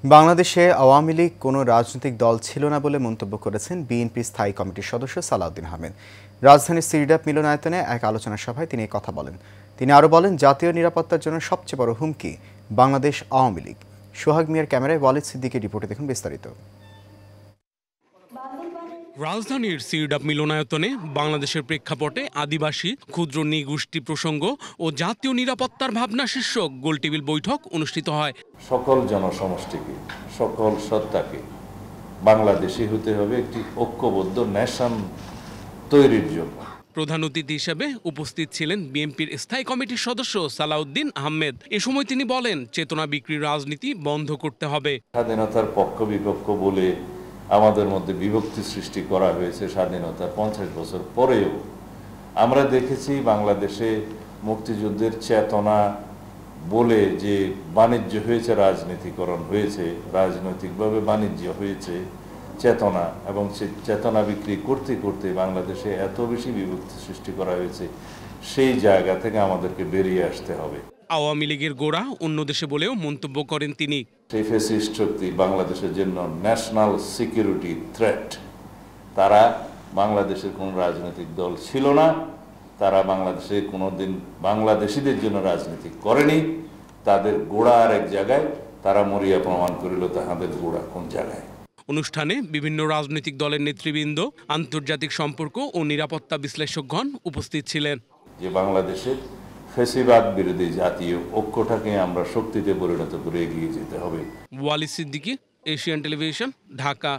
বাংলাদেশে আওয়ামী লীগ কোনো রাজনৈতিক দল ছিল না বলে মন্তব্য করেছেন বিএনপি স্থায়ী কমিটির সদস্য সালাউদ্দিন আহমেদ। রাজধানীর সিরডাপ মিলনায়তনে এক আলোচনা সভায় তিনি এই কথা বলেন। তিনি আরও বলেন, জাতীয় নিরাপত্তার জন্য সবচেয়ে বড় হুমকি বাংলাদেশ আওয়ামী লীগ। সোহাগ মিয়ার ক্যামেরায় ওয়ালিদ সিদ্দিকের রিপোর্টে দেখুন বিস্তারিত। রাজধানীর সিরডাপ মিলনায়তনে বাংলাদেশের প্রেক্ষাপটে আদিবাসী, ক্ষুদ্র নৃগোষ্ঠী প্রসঙ্গ ও জাতীয় নিরাপত্তার ভাবনা শীর্ষক গোলটেবিল বৈঠক অনুষ্ঠিত হয়। সকল জনসমষ্টিকে, সকল সত্তাকে বাংলাদেশি হতে হবে একটি ঐক্যবদ্ধ ন্যাশন তৈরির জন্য। প্রধান অতিথি হিসেবে উপস্থিত ছিলেন বিএনপির স্থায়ী কমিটির সদস্য সালাউদ্দিন আহমেদ। এ সময় তিনি বলেন, চেতনা বিক্রির রাজনীতি বন্ধ করতে হবে। স্বাধীনতার পক্ষ বিপক্ষ বলে আমাদের মধ্যে বিভক্তি সৃষ্টি করা হয়েছে। স্বাধীনতার 50 বছর পরেও আমরা দেখেছি বাংলাদেশে মুক্তিযুদ্ধের চেতনা বলে যে বাণিজ্য হয়েছে, রাজনীতিকরণ হয়েছে, রাজনৈতিকভাবে বাণিজ্য হয়েছে চেতনা, এবং সে চেতনা বিক্রি করতে করতে বাংলাদেশে এত বেশি বিভক্তি সৃষ্টি করা হয়েছে। সেই জায়গা থেকে আমাদেরকে বেরিয়ে আসতে হবে। আওয়ামী লীগের গোড়া অন্য দেশে বলেও মন্তব্য করেন তিনি। সেই ফ্যাসিস্ট শক্তি বাংলাদেশের জন্য ন্যাশনাল সিকিউরিটি থ্রেট। তারা বাংলাদেশের কোনো রাজনৈতিক দল ছিল না, তারা বাংলাদেশে কোনোদিন বাংলাদেশিদের জন্য রাজনীতি করেনি। তাদের গোড়া আর এক জায়গায়, তারা মরিয়া প্রমাণ করিল তাহাদের গোড়া কোন জায়গায়। অনুষ্ঠানে বিভিন্ন রাজনৈতিক দলের নেতৃবৃন্দ, আন্তর্জাতিক সম্পর্ক ও নিরাপত্তা বিশ্লেষকগণ উপস্থিত ছিলেন। যে বাংলাদেশের ফ্যাসিবাদ বিরোধী জাতীয় ঐক্যটাকে আমরা শক্তিতে পরিণত করে এগিয়ে যেতে হবে। Walid Siddiqui, Asian television, Dhaka.